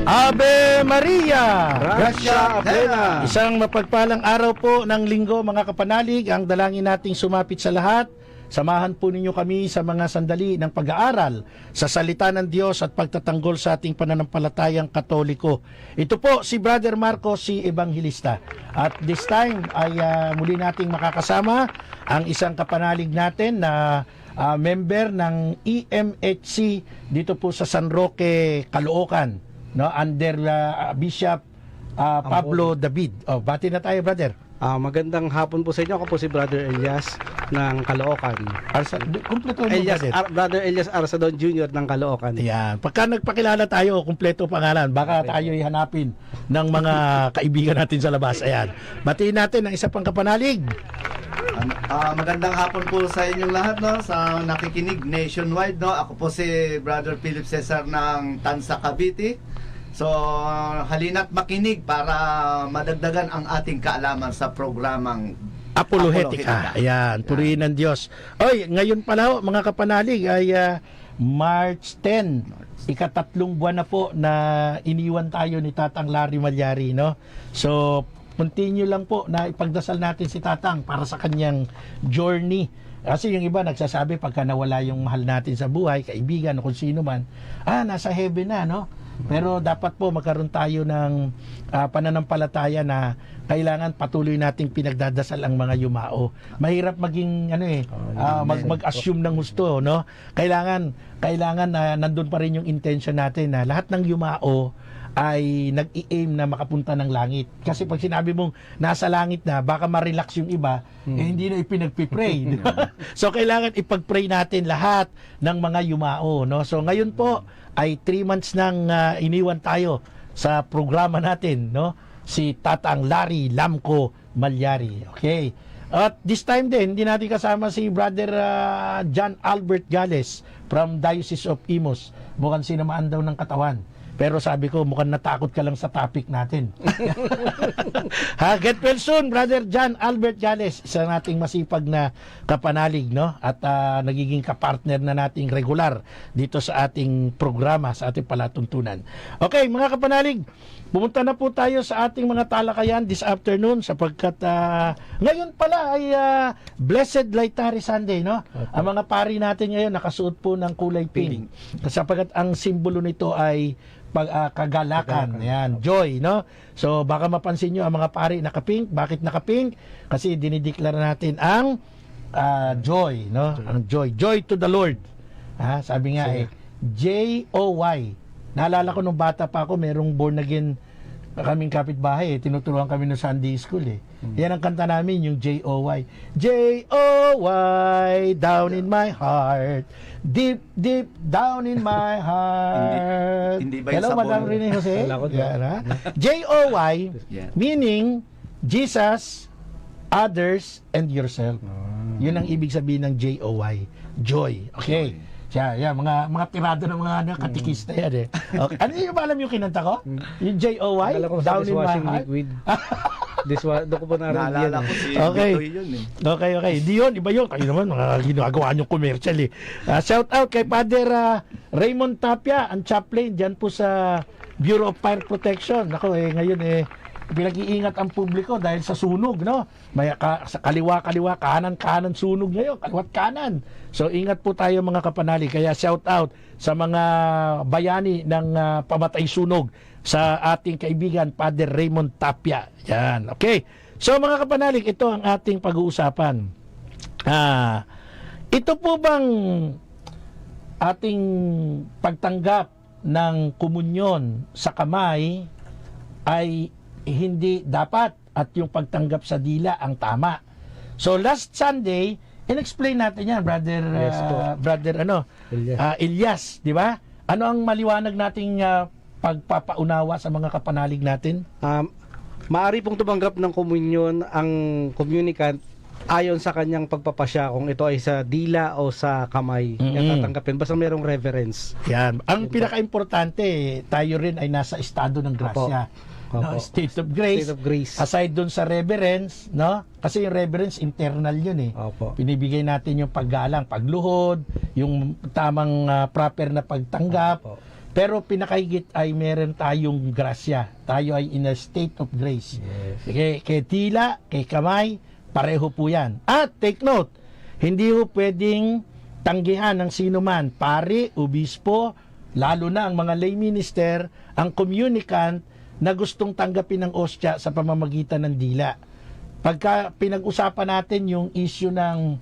Ave Maria! Gracia Plena! Isang mapagpalang araw po ng linggo mga kapanalig. Ang dalangin nating sumapit sa lahat. Samahan po ninyo kami sa mga sandali ng pag-aaral sa salita ng Diyos at pagtatanggol sa ating pananampalatayang Katoliko. Ito po si Brother Marco, si Evangelista. At this time ay muli nating makakasama ang isang kapanalig natin na member ng EMHC dito po sa San Roque, Caloocan, no, under Bishop Pablo David. Bati na tayo, brother. Magandang hapon po sa inyo. Ako po si Brother Elias ng Caloocan. Kumpleto mo, Elias, brother. Brother Elias Arsadon Jr. ng Caloocan. Ayan. Pagka nagpakilala tayo, kumpleto pangalan, baka tayo hanapin ng mga kaibigan natin sa labas. Ayan. Batiin natin ang isa pang kapanalig. Magandang hapon po sa inyong lahat, no, sa nakikinig nationwide, no. Ako po si Brother Philip Cesar ng Tansa, Cavite. So, halina't makinig para madagdagan ang ating kaalaman sa programang Apologetica. Ayan, purihin ng Diyos. Oy, ngayon pala ho, mga kapanalig ay March 10. Ikatatlong buwan na po na iniwan tayo ni Tatang Larry Malyari, no? So, continue lang po na ipagdasal natin si Tatang para sa kanyang journey. Kasi yung iba nagsasabi pagka nawala yung mahal natin sa buhay, kaibigan o kung sino man, nasa heaven na, no? Pero dapat po magkaroon tayo ng pananampalataya na kailangan patuloy nating pinagdadasal ang mga yumao. Mahirap maging mag-assume ng gusto, no? Kailangan na nandun pa rin yung intention natin na lahat ng yumao ay nag-i-aim na makapunta ng langit. Kasi pag sinabi mong nasa langit na, baka ma-relax yung iba, hindi na ipinagpipray. Di ba? So, kailangan ipag-pray natin lahat ng mga yumao. No? So, ngayon po, ay 3 months nang iniwan tayo sa programa natin. No? Si Tatang Larry Lamco Malyari. Okay? At this time din, hindi natin kasama si Brother John Albert Gales from Diocese of Imus. Mukhang sinamaan daw ng katawan. Pero sabi ko, mukhang natakot ka lang sa topic natin. Get well soon, Brother John Albert Gales, isa nating masipag na kapanalig, no? At nagiging kapartner na nating regular dito sa ating programa, sa ating palatuntunan. Okay, mga kapanalig, pumunta na po tayo sa ating mga talakayan this afternoon sapagkat ngayon pala ay Blessed Laetare Sunday, no? Okay. Ang mga pari natin ngayon nakasuot po ng kulay pink. Sapagkat ang simbolo nito ay kagalakan, yan, joy, no? So baka mapansin nyo ang mga pari nakapink. Bakit nakapink? Kasi dinideklara natin ang joy, no? Ang joy to the Lord. Sabi nga J-O-Y. Naalala ko nung bata pa ako, merong born again kaming kapitbahay, tinuturuan kami ng Sunday school Yan ang kanta namin, yung J-O-Y. J-O-Y, down in my heart, deep, deep down in my heart. Hindi ba Hello, Madam Rene Jose? J-O-Y, meaning Jesus, others, and yourself. Yun ang ibig sabihin ng J-O-Y. Joy. Okay. Mga tirado ng mga katikista yan Okay. Ano yung alam yung kinanta ko? Yung J-O-Y? Down in my heart? Doon ko po naalala ko si Okay. yun Okay. Di yun, iba yun. Kayo naman, mga ginagawa niyong commercial shout out kay Father Raymond Tapia, ang chaplain dyan po sa Bureau of Fire Protection. Ako ngayon pinag-iingat ang publiko dahil sa sunog, no? May sa kaliwa, kanan sunog ngayon, kaliwat kanan. So ingat po tayo mga kapanalig. Kaya shout out sa mga bayani ng pamatay sunog sa ating kaibigan Father Raymond Tapia. Yan, okay. So mga kapanalig, ito ang ating pag-uusapan. Ito po bang ating pagtanggap ng komunyon sa kamay ay hindi dapat at yung pagtanggap sa dila ang tama. So last Sunday, in-explain natin yan, brother Elias, di ba? Ano ang maliwanag nating pagpapaunawa sa mga kapanalig natin? Maari pong tumanggap ng komunyon ang communicant ayon sa kanyang pagpapasya kung ito ay sa dila o sa kamay. Yan tatanggapin basta mayroong reverence. Yan. Ang pinaka-importante, tayo rin ay nasa estado ng grasya. No, state of grace. Aside dun sa reverence, no? Kasi yung reverence internal yun Pinibigay natin yung paggalang, pagluhod, yung tamang proper na pagtanggap. Pero pinakahigit ay meron tayong grasya. Tayo ay in a state of grace. Kay tila, kay kamay, pareho po yan. At take note, hindi ho pwedeng tanggihan ng sino man, pari, obispo, lalo na ang mga lay minister, ang communicant na gustong tanggapin ng ostya sa pamamagitan ng dila. Pagka pinag-usapan natin yung issue ng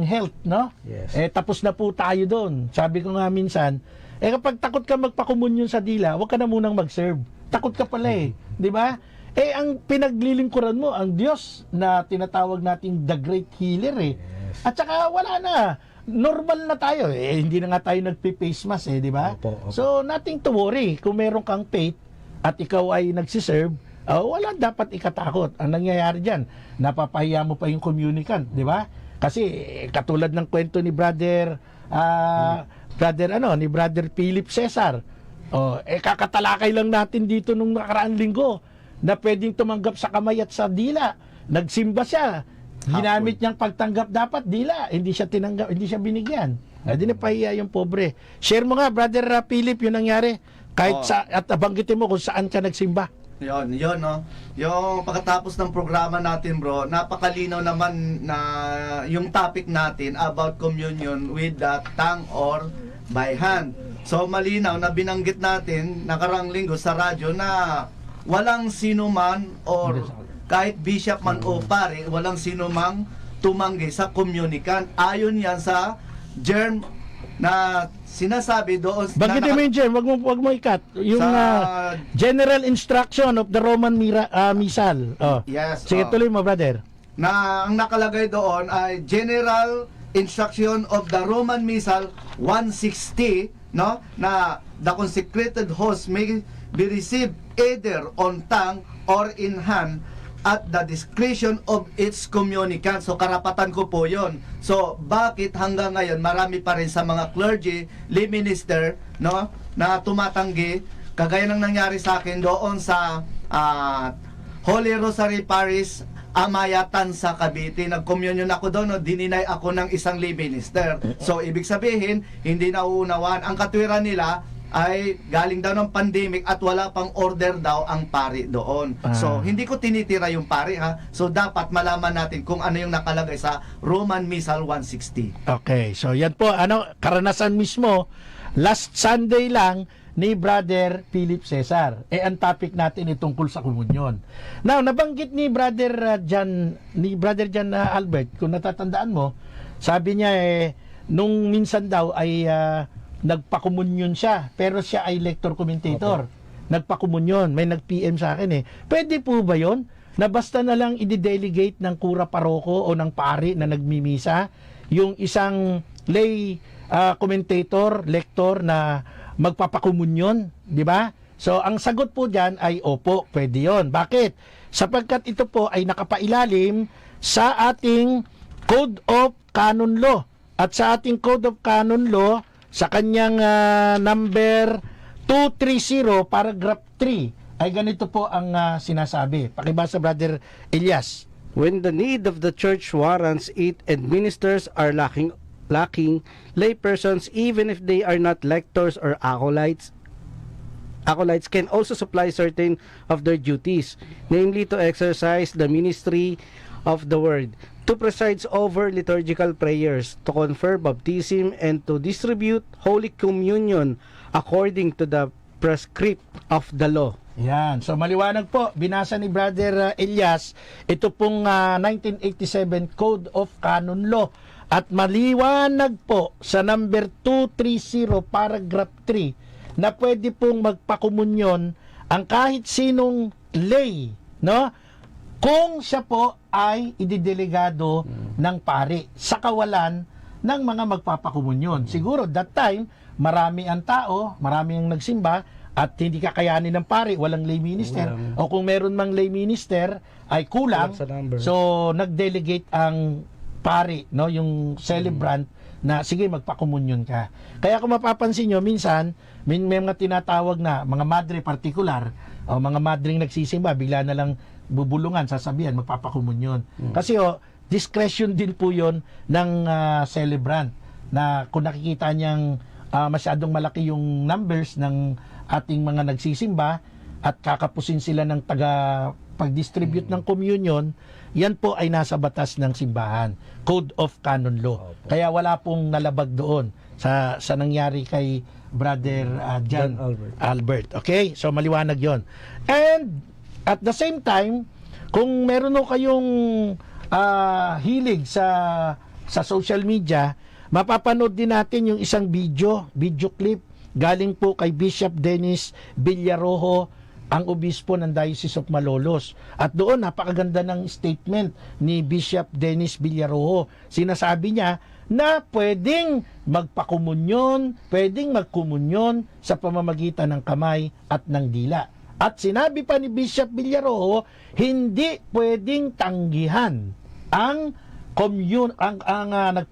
health, no? Yes. Tapos na po tayo doon. Sabi ko nga minsan, kapag takot ka magpakomunyon sa dila, huwag ka na munang mag-serve. Takot ka pala di ba? Ang pinaglilingkuran mo, ang Diyos na tinatawag nating the great healer At saka wala na. Normal na tayo hindi na nga tayo nagpe-face mask di ba? Opo. So nothing to worry. Kung meron kang faith at ikaw ay nagsiserve, wala dapat ikatakot. Ang nangyayari diyan, napapahiya mo pa yung communicant, di ba? Kasi katulad ng kwento ni Brother Philip Cesar. Kakatalakay lang natin dito nung nakaraang linggo na pwedeng tumanggap sa kamay at sa dila. Nagsimba siya. Ginamit niyang pagtanggap dapat dila, hindi siya tinanggap, hindi siya binigyan. Di napahiya yung pobre. Share mo nga, Brother Philip, yung nangyari. Kahit at banggitin mo kung saan ka nagsimba. Yun, no? Yung pagkatapos ng programa natin, bro, napakalinaw naman na yung topic natin about communion with the tongue or by hand. So, malinaw na binanggit natin nakaraang linggo sa radyo na walang sino man or kahit bishop man o pare, walang sino mang tumanggi sa communicant. Ayon yan sa germ na sinasabi doon. Banggitin mo yung germ, wag mo ikat. Yung general instruction of the Roman Missal. Yes. Sige, tuloy mo, brother. Na ang nakalagay doon ay General Instruction of the Roman Missal 160, no? Na the consecrated host may be received either on tongue or in hand at the discretion of its communicant. So karapatan ko po yon. So bakit hanggang ngayon marami pa rin sa mga clergy, lay minister, no, na tumatanggi, kagaya ng nangyari sa akin doon sa Holy Rosary Parish, Amayatan sa Cavite. Nag-communion ako doon, no, dininay ako ng isang lay minister. So ibig sabihin, hindi nauunawaan. Ang katwiran nila ay galing daw ng pandemic at wala pang order daw ang pari doon. So, hindi ko tinitira yung pari So, dapat malaman natin kung ano yung nakalagay sa Roman Missal 160. Okay, so yan po, karanasan mismo, last Sunday lang ni Brother Philip Cesar. Ang topic natin ay tungkol sa komunyon. Now, nabanggit ni Brother John Albert, kung natatandaan mo, sabi niya nung minsan daw ay nagpakomunyon siya, pero siya ay lector commentator. Nagpakomunyon, may nag-PM sa akin Pwede po ba yon? Na basta na lang i-delegate ng kura paroko o ng pari na nagmimisa, yung isang lay commentator, lector na magpapakomunyon, di ba? So, ang sagot po diyan ay opo, pwede yon. Bakit? Sapagkat ito po ay nakapailalim sa ating Code of Canon Law. At sa ating Code of Canon Law, sa kanyang number 230, paragraph 3, ay ganito po ang sinasabi. Pakibasa, Brother Elias. When the need of the church warrants it and ministers are lacking, lay persons, even if they are not lectors or acolytes can also supply certain of their duties, namely to exercise the ministry of the word, to preside over liturgical prayers, to confer baptism, and to distribute Holy Communion according to the prescript of the law. Yan. So maliwanag po, binasa ni Brother Elias, ito pong 1987 Code of Canon Law. At maliwanag po sa number 230, paragraph 3, na pwede pong magpakomunyon ang kahit sinong lay, no? Kung siya po ay ididelegado ng pari sa kawalan ng mga magpapakomunyon. Siguro that time, marami ang tao, marami ang nagsimba, at hindi kakayanin ng pari, walang lay minister. O kung meron mang lay minister, ay kulang. So, nag-delegate ang pari, no, yung celebrant, na sige, magpakomunyon ka. Kaya kung mapapansin nyo, minsan, may mga tinatawag na mga madre particular, o mga madring nagsisimba, bigla na lang bubulungan, sasabihan, magpapakomunyon. Kasi discretion din po yon ng celebrant, na kung nakikita niyang masyadong malaki yung numbers ng ating mga nagsisimba at kakapusin sila ng taga pag-distribute ng communion, yan po ay nasa batas ng simbahan, Code of Canon Law. Kaya wala pong nalabag doon sa nangyari kay Brother John Albert. Okay? So maliwanag yon. And at the same time, kung meron ho kayong hilig sa social media, mapapanood din natin yung isang video clip galing po kay Bishop Dennis Villarojo, ang obispo ng Diocese of Malolos. At doon, napakaganda ng statement ni Bishop Dennis Villarojo. Sinasabi niya na pwedeng magpakomunyon, pwedeng magkomunyon sa pamamagitan ng kamay at ng dila. At sinabi pa ni Bishop Villarojo, hindi pwedeng tanggihan ang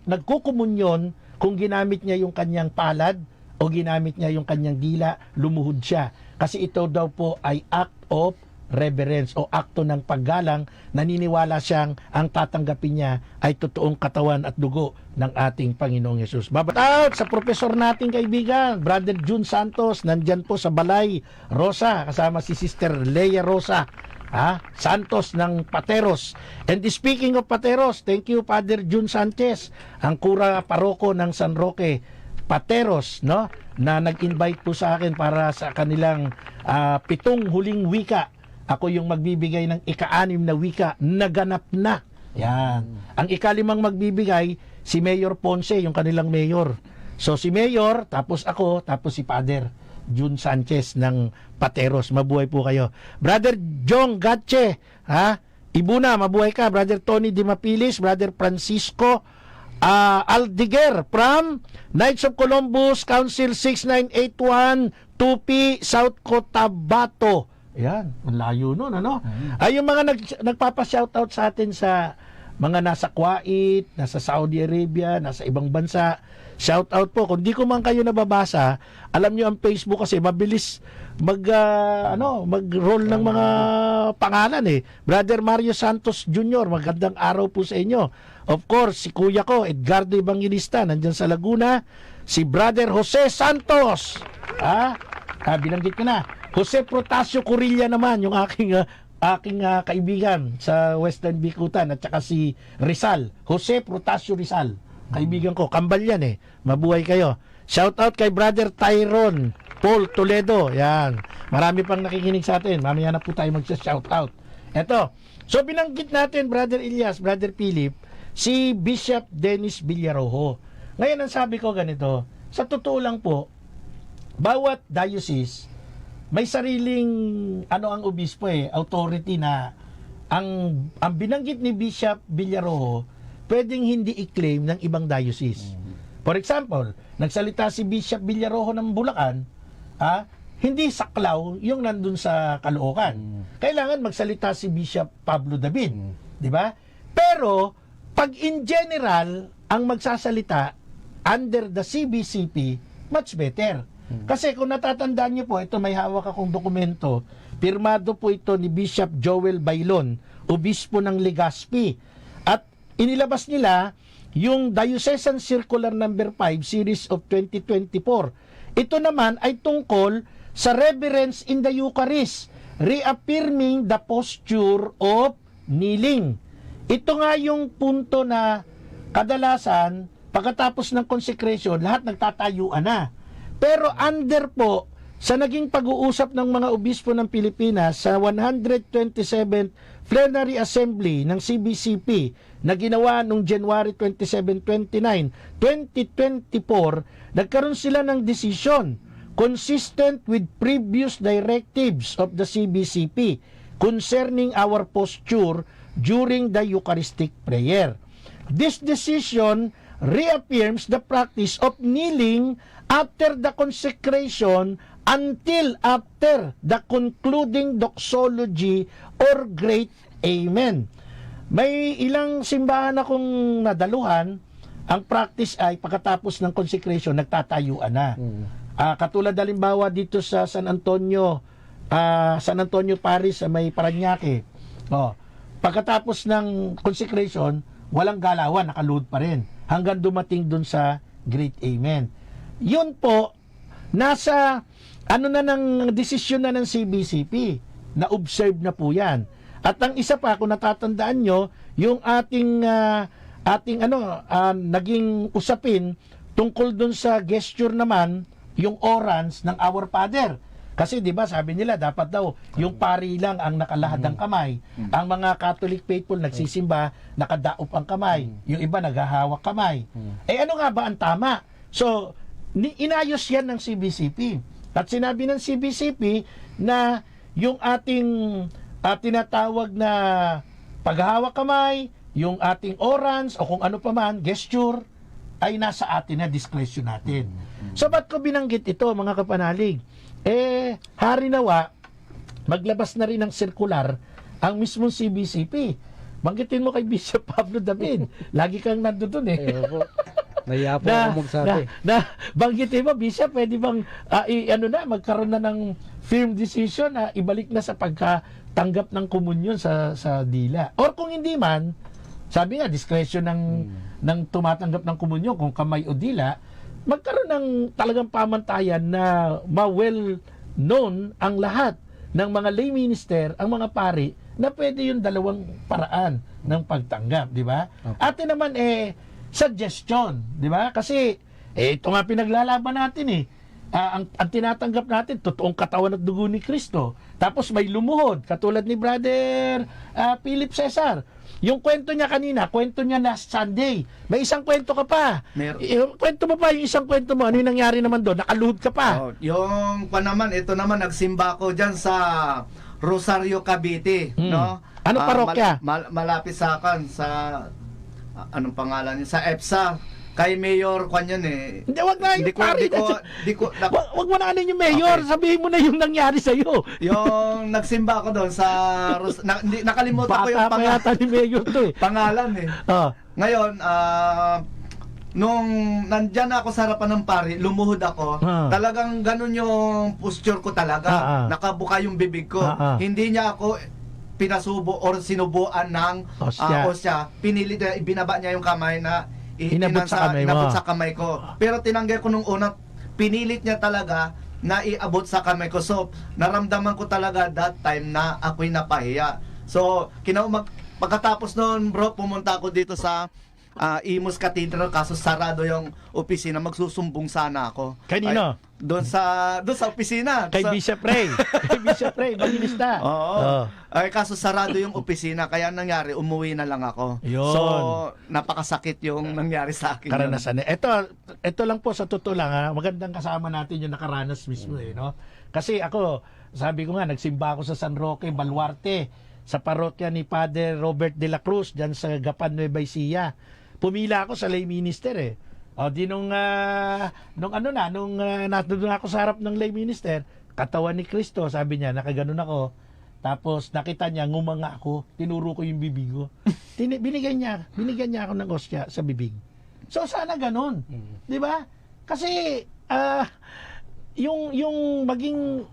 nagkukomunyon kung ginamit niya yung kanyang palad o ginamit niya yung kanyang dila, lumuhod siya. Kasi ito daw po ay act of reverence o akto ng paggalang, naniniwala siyang ang tatanggapin niya ay totoong katawan at dugo ng ating Panginoong Yesus. Babat sa profesor nating kaibigan, Brother June Santos, nandyan po sa Balay Rosa, kasama si Sister Leia Rosa, Santos ng Pateros. And speaking of Pateros, thank you Father June Sanchez, ang kura paroko ng San Roque Pateros, no, na nag-invite po sa akin para sa kanilang 7 huling wika. Ako yung magbibigay ng ika-6 na wika, naganap na. Yan. Ang ika-5 magbibigay si Mayor Ponce, yung kanilang mayor. So si Mayor, tapos ako, tapos si Father June Sanchez ng Pateros. Mabuhay po kayo. Brother Jong Gatche, Ibuna, mabuhay ka. Brother Tony Dimapilis, Brother Francisco Aldiger from Knights of Columbus, Council 6981, Tupi, South Cotabato. Yan, ang layo nun, ano? Ay, yung mga nagpapa-shoutout sa atin sa mga nasa Kuwait, nasa Saudi Arabia, nasa ibang bansa. Shoutout po. Kung di ko man kayo nababasa, alam nyo ang Facebook kasi mabilis mag-roll ng mga pangalan eh. Brother Mario Santos Jr., magandang araw po sa inyo. Of course, si kuya ko, Edgardo Evangelista, nandyan sa Laguna. Si Brother Jose Santos. Binanggit ko na. Jose Protasio Corilla naman, yung aking kaibigan sa Western Bicutan, at saka si Rizal. Jose Protasio Rizal. Kaibigan ko, kambal yan eh. Mabuhay kayo. Shout out kay Brother Tyron Paul Toledo. Yan. Marami pang nakikinig sa atin. Mamaya na po tayo magsa-shout out. Eto. So binanggit natin, Brother Elias, Brother Philip, si Bishop Dennis Villarojo. Ngayon ang sabi ko ganito, sa totoo lang po, bawat diocese may sariling ang obispo authority na ang binanggit ni Bishop Villarojo pwedeng hindi i-claim ng ibang diocese. For example, nagsalita si Bishop Villarojo ng Bulacan, hindi saklaw yung nandun sa Caloocan. Kailangan magsalita si Bishop Pablo David, di ba? Pero pag in general ang magsasalita under the CBCP, much better. Kasi kung natatandaan niyo po, ito may hawak akong dokumento, pirmado po ito ni Bishop Joel Bailon, obispo ng Legazpi. At inilabas nila yung Diocesan Circular number 5 series of 2024. Ito naman ay tungkol sa reverence in the Eucharist, reaffirming the posture of kneeling. Ito nga yung punto na kadalasan pagkatapos ng consecration, lahat nagtatayuan na. Pero under po, sa naging pag-uusap ng mga obispo ng Pilipinas sa 127th Plenary Assembly ng CBCP na ginawa noong January 27-29, 2024, nagkaroon sila ng decision consistent with previous directives of the CBCP concerning our posture during the Eucharistic prayer. This decision reaffirms the practice of kneeling after the consecration until after the concluding doxology or great amen. May ilang simbahan akong nadaluhan, ang practice ay pagkatapos ng consecration, nagtatayuan na. Katulad halimbawa dito sa San Antonio Parish sa may Parañaque. Pagkatapos ng consecration, walang galawan, nakaluhod pa rin hanggang dumating dun sa great amen. yun po, nasa ano na ng desisyon na ng CBCP, na-observe na po yan. At ang isa pa, kung natatandaan nyo, yung ating naging usapin tungkol dun sa gesture naman, yung orange ng Our Father. Kasi 'di ba sabi nila dapat daw yung pari lang ang nakalahad ng kamay. Ang mga Catholic faithful nagsisimba, nakadaop ang kamay. Yung iba naghahawak kamay. Eh ano nga ba ang tama? So inayos yan ng CBCP. At sinabi ng CBCP na yung ating tinatawag na paghahawak kamay, yung ating orange o kung ano pa man, gesture, ay nasa atin na discretion natin. So ba't ko binanggit ito mga kapanalig? Hari nawa, maglabas na rin ng circular ang mismong CBCP. Banggitin mo kay Bishop Pablo David. Lagi kang nandoon eh. Ayun po. Nahiya po ako magsabi. Banggitin mo, Bishop, pwede bang magkaroon na ng firm decision na ibalik na sa pagkatanggap ng komunyon sa dila. Or kung hindi man, sabi nga, discretion ng tumatanggap ng komunyon kung kamay o dila, magkaroon ng talagang pamantayan na ma-well known ang lahat ng mga lay minister, ang mga pari, na pwede yung dalawang paraan ng pagtanggap, di ba? Okay. Atin naman suggestion, di ba? Kasi ito nga pinaglalaban natin ang tinatanggap natin, totoong katawan at dugo ni Kristo. Tapos may lumuhod, katulad ni Brother Philip Cesar. Yung kwento niya kanina, kwento niya last Sunday. May isang kwento ka pa. Kwento mo pa yung isang kwento mo. Ano yung nangyari naman doon? Nakaluhod ka pa. Yung ito naman, nagsimba ko dyan sa Rosario, Cavite. No? Ano parokya? Malapit sa akin, sa, anong pangalan niya? Sa EPSA. Kay Mayor Kwan yun eh. Hindi, wag na yung pari. Wag mo na yung mayor. Okay. Sabihin mo na yung nangyari sa'yo. Yung nagsimba ko doon sa nakalimutan ko yung pangalan. Bata pa yata ni mayor to eh. Pangalan eh. Ngayon, nung nandyan ako sa harapan ng pari, lumuhod ako, talagang ganun yung posture ko talaga. Nakabuka yung bibig ko. Hindi niya ako pinasubo or sinubuan ng osya. Pinilit niya, ibinaba niya yung kamay na inabot sa kamay ko. Pero tinanggay ko nung una, pinilit niya talaga na iabot sa kamay ko. So, naramdaman ko talaga that time na ako'y napahiya. So, pagkatapos noon, bro, pumunta ako dito sa Imus Cathedral, kaso sarado yung opisina, magsusumbong sana ako. Kanino? Doon sa opisina. Kay Bishop Ray. Kay Bishop Ray, Baginista. Oo. Ay, kaso sarado yung opisina, kaya nangyari, umuwi na lang ako. Yun. So, napakasakit yung nangyari sa akin. Karanasan. Ito lang po sa totoo lang, magandang kasama natin yung nakaranas mismo no? Kasi ako, sabi ko nga, nagsimba ako sa San Roque, Baluarte, sa parokya ni Father Robert de la Cruz, dyan sa Gapan, Nueva Ecija. Pumila ako sa lay minister nung nandun ako sa harap ng lay minister, katawan ni Kristo, sabi niya, nakaganon ako. Tapos nakita niya, ngumanga ako, tinuro ko yung bibig ko. Binigyan niya ako ng osya sa bibig. So sana ganon. 'Di ba? Kasi yung maging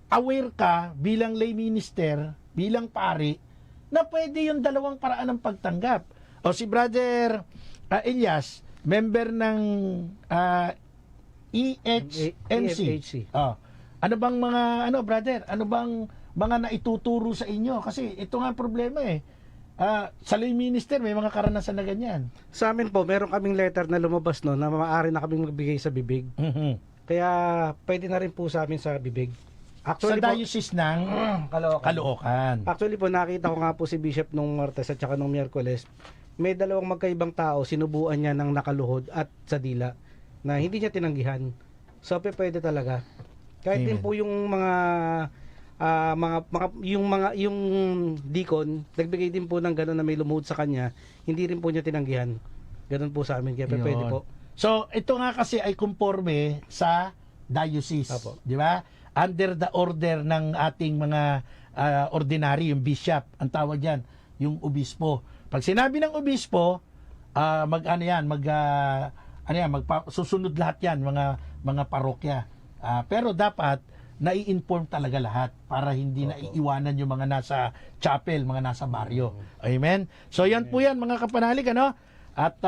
aware ka bilang lay minister, bilang pari, na pwede yung dalawang paraan ng pagtanggap. O si Brother Elias, member ng EHMC. Ano bang brother? Ano bang mga naituturo sa inyo? Kasi ito nga problema sa lay minister, may mga karanasan na ganyan. Sa amin po, meron kaming letter na lumabas no, na maaari na kaming magbigay sa bibig. Kaya pwede na rin po sa amin sa bibig. Actually, sa diocese ng Caloocan. Actually po, nakita ko nga po si Bishop nung Martes at saka nung Miyerkules. May dalawang magkaibang tao, sinubuan niya ng nakaluhod at sa dila na hindi niya tinanggihan. So, pwede talaga. Kahit din po yung yung deacon, nagbigay din po ng gano'n na may lumuhod sa kanya, hindi rin po niya tinanggihan. Gano'n po sa amin, kaya pwede po. So, ito nga kasi ay conforme sa diocese, di ba? Under the order ng ating mga ordinary, yung bishop, ang tawag yan, yung obispo. Pag sinabi ng obispo, susunod lahat yan, mga parokya. Pero dapat, nai-inform talaga lahat para hindi naiiwanan yung mga nasa chapel, mga nasa baryo. Amen? So, yan po yan, mga kapanalig, At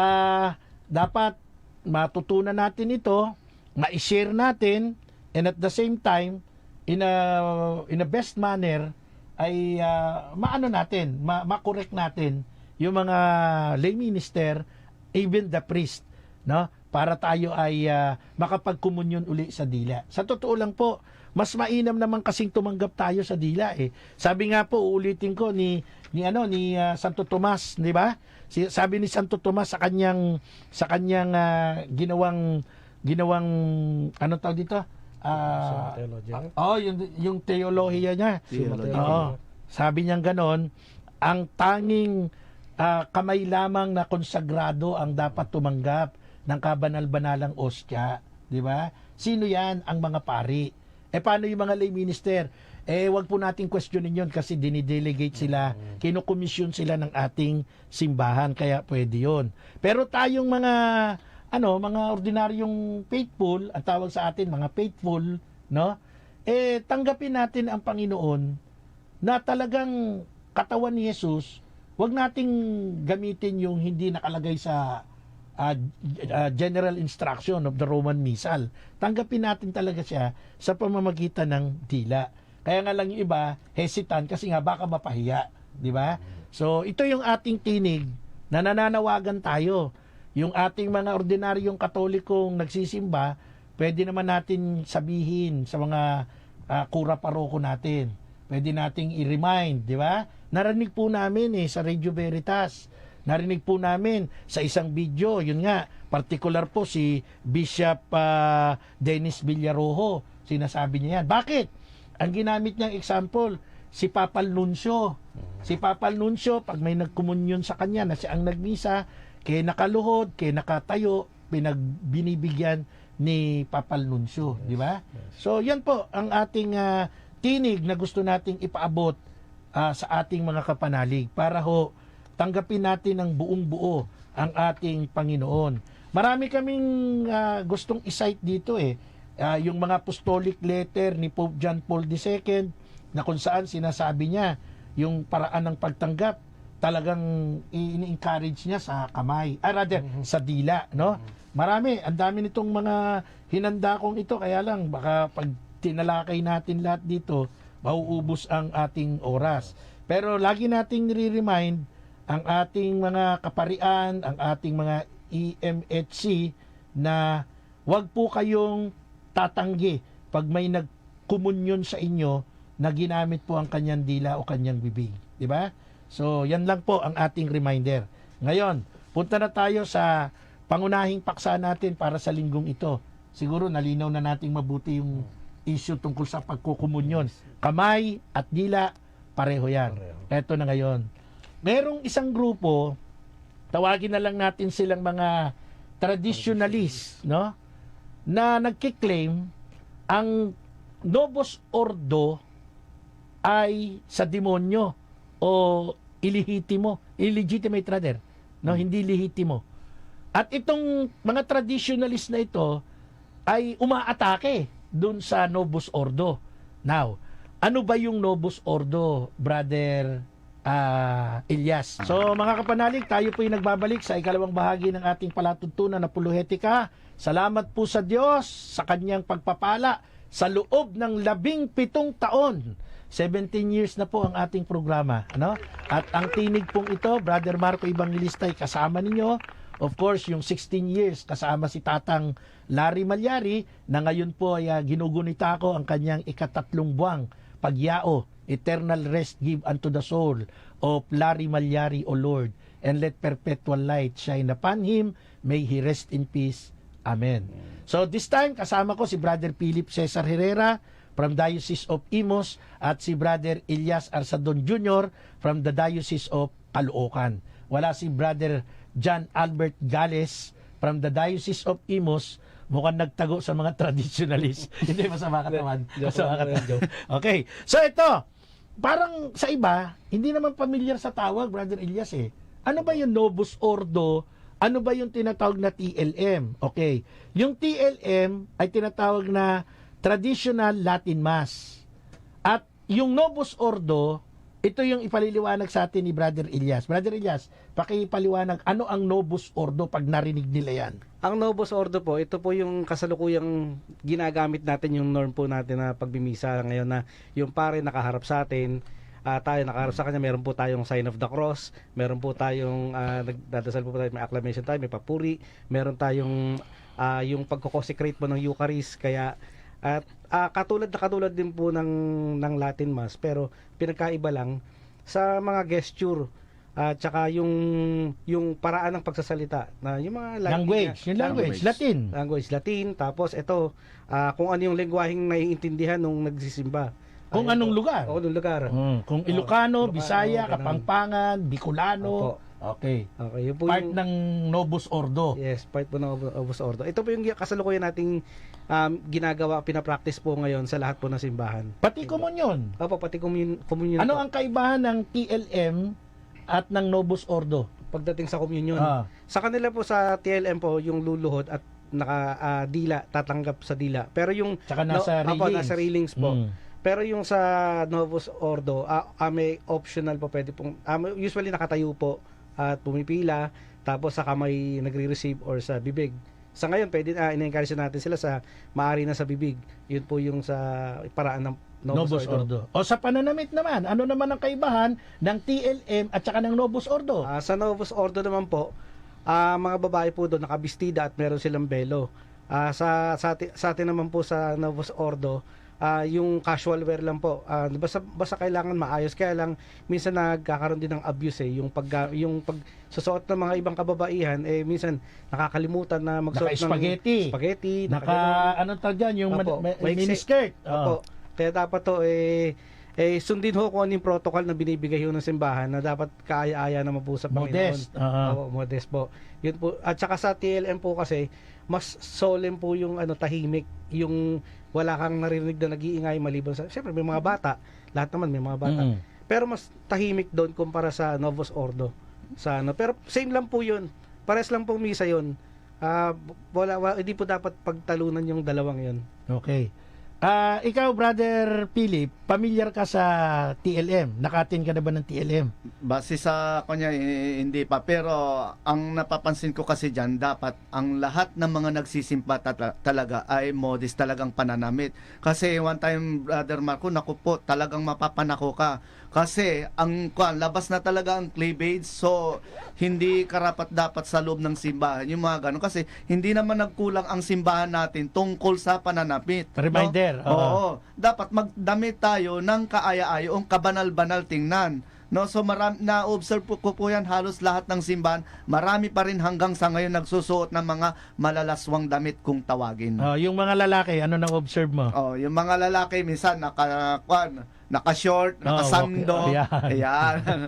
dapat matutunan natin ito ma-share natin, and at the same time, in a best manner, ay maano natin, ma-correct natin yung mga lay minister, even the priest, no? Para tayo ay makapagkomunyon uli sa dila. Sa totoo lang po, mas mainam naman kasing tumanggap tayo sa dila eh. Sabi nga po, uulitin ko ni Santo Tomas, di ba? Sabi ni Santo Tomas sa kanyang ginawang ano tawag dito? Yung teolohiya niya. Theology. Oo. Sabi niya ganon, ang tanging kamay lamang na konsagrado ang dapat tumanggap ng kabanal-banalang ostya, di ba? Sino 'yan? Ang mga pari. Paano yung mga lay minister? Wag po nating questionin 'yon kasi dinidelegate sila, kinukomisyon sila ng ating simbahan, kaya pwede 'yon. Pero tayong mga ordinaryong faithful, ang tawag sa atin mga faithful, no? Tanggapin natin ang Panginoon na talagang katawan ni Jesus. Huwag nating gamitin yung hindi nakalagay sa general instruction of the Roman Missal. Tanggapin natin talaga siya sa pamamagitan ng dila. Kaya nga lang yung iba hesitant kasi nga baka mapahiya, di ba? So ito yung ating tinig na nananawagan tayo. Yung ating mga ordinaryong Katolikong nagsisimba, pwede naman natin sabihin sa mga kura paroko natin. Pwede nating i-remind, di ba? Narinig po namin sa Radio Veritas. Narinig po namin sa isang video, yun nga, particular po si Bishop Dennis Villarojo. Sinasabi niya yan. Bakit? Ang ginamit niyang example, si Papal Nuncio. Si Papal Nuncio, pag may nagkomunyon sa kanya na siya ang nagmisa, kaya nakaluhod, kaya nakatayo, binibigyan ni Papal Nuncio, di ba? So yan po ang ating tinig na gusto nating ipaabot sa ating mga kapanalig para ho tanggapin natin ng buong buo ang ating Panginoon. Marami kaming gustong i-cite dito yung mga apostolic letter ni Pope John Paul II na kung saan sinasabi niya yung paraan ng pagtanggap talagang ini-encourage niya sa kamay, sa dila, no? Marami, ang dami nitong mga hinanda kong ito, kaya lang baka pag tinalakay natin lahat dito, mauubos ang ating oras. Pero lagi nating nire-remind ang ating mga kaparian, ang ating mga EMHC na wag po kayong tatanggi pag may nagkomunyon sa inyo na ginamit po ang kanyang dila o kanyang bibig, di ba? So, yan lang po ang ating reminder. Ngayon, punta na tayo sa pangunahing paksa natin para sa linggong ito. Siguro nalinaw na nating mabuti yung issue tungkol sa pagkukumunyon. Kamay at dila, pareho yan. Eto na ngayon. Merong isang grupo, tawagin na lang natin silang mga traditionalist, no? Na nagkiklaim ang Novus Ordo ay sa demonyo o illegitimate rather, no, hindi lehitimo. At itong mga traditionalist na ito ay umaatake dun sa Novus Ordo. Now, ano ba yung Novus Ordo, Brother Elias? So, mga kapanalig, tayo po yung nagbabalik sa ikalawang bahagi ng ating palatuntunan na Apolohetika. Salamat po sa Diyos sa kanyang pagpapala sa loob ng 17 taon. 17 years na po ang ating programa, ano? At ang tinig pong ito, Brother Marco Evangelista ay kasama ninyo. Of course, yung 16 years kasama si Tatang Larry Malyari na ngayon po ay ginugunita ko ang kanyang ikatatlong buwang pagyao, eternal rest give unto the soul of Larry Malyari, O Lord, and let perpetual light shine upon him. May he rest in peace. Amen. So this time, kasama ko si Brother Philip Cesar Herrera from Diocese of Imus at si Brother Elias Arsadon Jr. from the Diocese of Caloocan. Wala si Brother John Albert Gales from the Diocese of Imus. Mukhang nagtago sa mga traditionalist. Hindi, masama ka naman. Okay. So ito, parang sa iba, hindi naman familiar sa tawag, Brother Elias Ano ba yung Novus Ordo? Ano ba yung tinatawag na TLM? Okay. Yung TLM ay tinatawag na Traditional Latin Mass. At yung Novus Ordo ito yung ipaliliwanag sa atin ni Brother Elias. Brother Elias, pakipaliwanag, ano ang Novus Ordo pag narinig nila yan? Ang Novus Ordo po, ito po yung kasalukuyang ginagamit natin, yung norm po natin na pagbimisa ngayon, na yung pare nakaharap sa atin, tayo nakaharap sa kanya, meron po tayong sign of the cross, meron po tayong nagdadasal po tayo, may acclamation tayo, may papuri, meron tayong yung pagkoconsecrate po ng Eucharist, kaya at katulad din po ng Latin Mass, pero pinagkaiba lang sa mga gesture at saka yung paraan ng pagsasalita, na yung mga Language, Latin, tapos ito kung ano yung lengguaheng naiintindihan nung nagsisimba. Kung anong lugar. Anong lugar. Kung Ilocano, Ilocano, Bisaya, ganun. Kapampangan, Bicolano. Opo. Okay. Okay, yun po Part yung, ng Novus Ordo. yes, part po ng Novus Ordo. Ito po yung kasalukuyan nating ginagawa, pinapractice po ngayon sa lahat po ng simbahan. Pati komunyon. Opo, pati communion Ano po. ang kaibahan ng TLM at ng Novus Ordo? Pagdating sa communion. Ah. Sa kanila po sa TLM po, yung luluhod at dila, tatanggap sa dila. Pero yung Tsaka nasa opo, railings. nasa railings po. Mm. Pero yung sa Novus Ordo, may optional po, pwede pong usually nakatayo po at pumipila, tapos sa kamay nagre-receive or sa bibig. Sa ngayon, pwede ina-encourage natin sila sa maari na sa bibig. Yun po yung sa paraan ng Novus Ordo. O sa pananamit naman, ano naman ang kaibahan ng TLM at saka ng Novus Ordo? Sa Novus Ordo naman po, mga babae po doon nakabistida at meron silang belo. Sa atin naman po sa Novus Ordo, yung casual wear lang po. Basta kailangan maayos, kaya lang minsan nagkakaroon din ng abuse yung pagsusuot ng mga ibang kababaihan, minsan nakakalimutan na magsuot ng spaghetti, Ano tawag dyan? Yung Opo, miniskirt. Opo. Kaya dapat to sundin ho kung ano yung protocol na binibigay ho ng simbahan, na dapat kaaya-aya naman po sa Panginoon. Modest. Oo, modest po. Yun po. At saka sa TLM po kasi, mas solemn po yung tahimik, yung wala kang narinig na nag-iingay maliban sa, siyempre may mga bata, lahat naman may mga bata. Mm. Pero mas tahimik doon kumpara sa Novus Ordo. Pero same lang po yun. Pares lang pong misa yun. Hindi po dapat pagtalunan yung dalawang yun. Okay. Ikaw, Brother Philip, pamilyar ka sa TLM? Nakatin ka na ba ng TLM? Base sa kanya, hindi pa. Pero ang napapansin ko kasi dyan, dapat ang lahat ng mga nagsisimpa talaga ay modest talagang pananamit. Kasi one time, Brother Marco, naku po, talagang mapapanako ka. Kasi ang labas na talaga ang cleavage, so hindi karapat dapat sa loob ng simbahan yung mga ganun. Kasi hindi naman nagkulang ang simbahan natin tungkol sa pananamit. Reminder. No? Oo. Dapat magdamit tayo ng kaaya-ayo, ang kabanal-banal tingnan. No, so na-observe ko po yan, halos lahat ng simbahan, marami pa rin hanggang sa ngayon nagsusuot ng mga malalaswang damit kung tawagin. Yung mga lalaki, ano nang observe mo? Yung mga lalaki minsan naka-short, naka-sando. Okay. Ayan.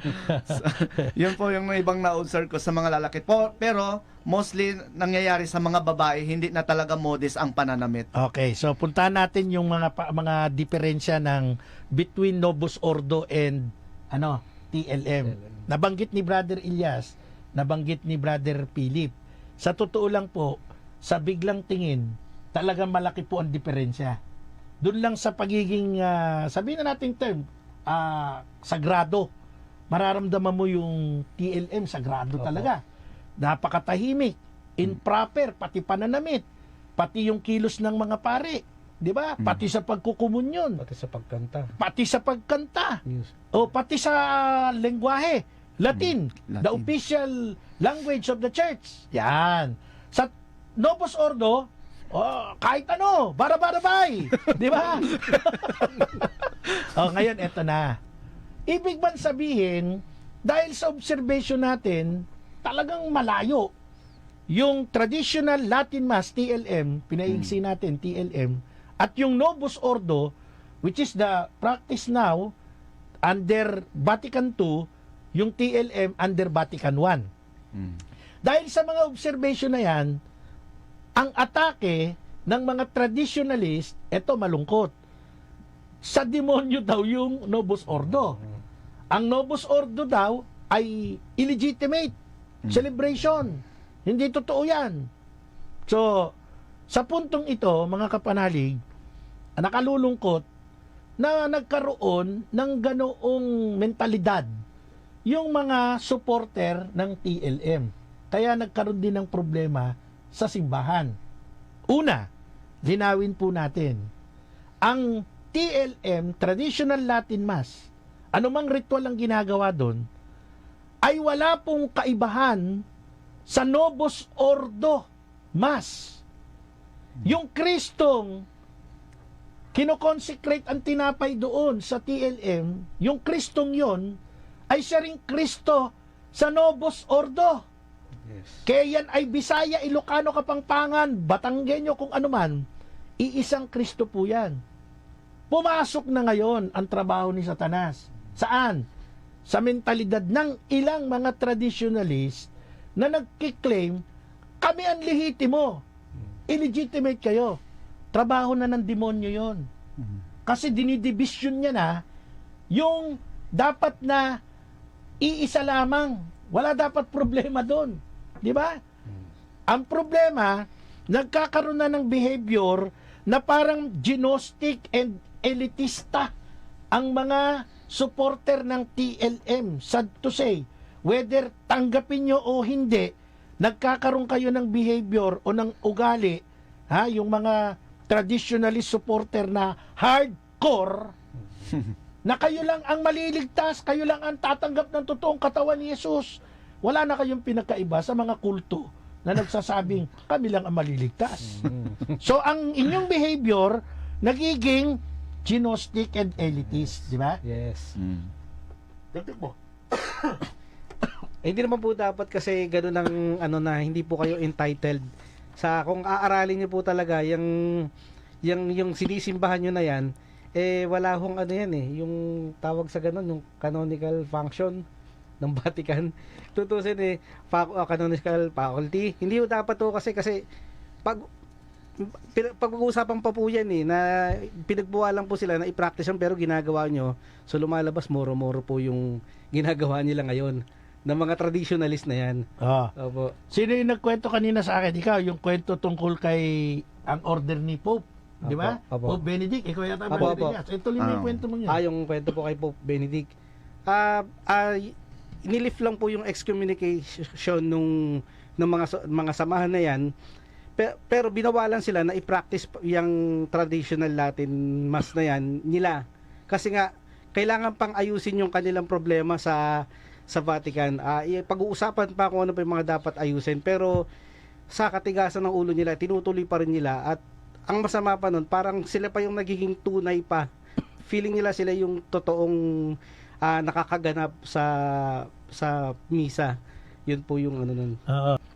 Yun po yung ibang na-observe ko sa mga lalaki. Pero mostly nangyayari sa mga babae, hindi na talaga modest ang pananamit. Okay, so puntahan natin yung mga diferensya ng between Novus Ordo and TLM. Nabanggit ni Brother Elias, nabanggit ni Brother Philip. Sa totoo lang po, sa biglang tingin, talagang malaki po ang diferensya. Doon lang sa pagiging, sabihin na nating term, sagrado. Mararamdaman mo yung TLM, sagrado talaga. Napakatahimik, improper, pati pananamit, pati yung kilos ng mga pare. Di ba? Pati sa pagkukumunyon. Pati sa pagkanta. Pati sa pagkanta. Yes. O pati sa lengguwahe. Latin. Latin. The official language of the church. Yan. Sa Novus Ordo, kahit ano, bara-barabay. Di ba? Ngayon, eto na. Ibig man sabihin, dahil sa observation natin, talagang malayo. Yung traditional Latin Mass, TLM, pinaigsi natin, TLM, at yung Novus Ordo, which is the practice now under Vatican II, yung TLM under Vatican I. Dahil sa mga observation na yan, ang atake ng mga traditionalist, eto malungkot, sa demonyo daw yung Novus Ordo. Ang Novus Ordo daw ay illegitimate celebration. Hindi totoo yan. So, sa puntong ito, mga kapanalig, nakalulungkot, na nagkaroon ng ganoong mentalidad yung mga supporter ng TLM. Kaya nagkaroon din ng problema sa simbahan. Una, linawin po natin, ang TLM, Traditional Latin Mass, anumang ritual ang ginagawa doon, ay wala pong kaibahan sa Novus Ordo Mass. Yung Kristong kinoconsecrate ang tinapay doon sa TLM, yung Kristong yon ay siya ring Kristo sa Novus Ordo. Yes. Kaya yan ay Bisaya, Ilocano, Kapampangan, Batanggenyo, kung ano man, iisang Kristo po yan. Pumasok na ngayon ang trabaho ni Satanas. Saan? Sa mentalidad ng ilang mga traditionalist na nagkiklaim, kami ang lehitimo. Illegitimate kayo. Trabaho na ng demonyo yon. Kasi dinidibisyon niya na yung dapat na iisa lamang. Wala dapat problema doon. Di ba? Ang problema, nagkakaroon na ng behavior na parang gnostic and elitista ang mga supporter ng TLM. Sad to say, whether tanggapin nyo o hindi, nagkakaroon kayo ng behavior o ng ugali, yung mga traditionalist supporter na hardcore, na kayo lang ang maliligtas, kayo lang ang tatanggap ng totoong katawan ni Jesus. Wala na kayong pinagkaiba sa mga kulto na nagsasabing kami lang ang maliligtas. So ang inyong behavior nagiging gnostic and elitist, di ba? Yes. Dagdag mo. Hindi naman po dapat kasi gano'n ang ano na hindi po kayo entitled sa kung aaralin niyo po talaga yung sinisimbahan niyo na yan, wala hong ano yan yung tawag sa gano'n, yung canonical function ng Vatican. Tutusin canonical faculty. Hindi po dapat to kasi pag-uusapan pa po yan na pinagbuwalan po sila na i-practice yan pero ginagawa nyo, so lumalabas moro-moro po yung ginagawa nila ngayon ng mga traditionalist na yan. Opo. Sino yung nagkwento kanina sa akin? Ikaw, yung kwento tungkol kay ang order ni Pope, di ba? Opo. Pope Benedict, ikaw yata Opo, Benedict. So, ito yung kwento mo yun. Yung kwento po kay Pope Benedict. Inilift lang po yung excommunication ng mga samahan na yan. Pero binawalan sila na i-practice yung traditional Latin Mass na yan nila. Kasi nga, kailangan pang ayusin yung kanilang problema sa Vatican. Pag-uusapan pa kung ano pa yung mga dapat ayusin. Pero sa katigasan ng ulo nila, tinutuloy pa rin nila. At ang masama pa nun, parang sila pa yung nagiging tunay pa. Feeling nila sila yung totoong nakakaganap sa misa. Yun po yung ano nun.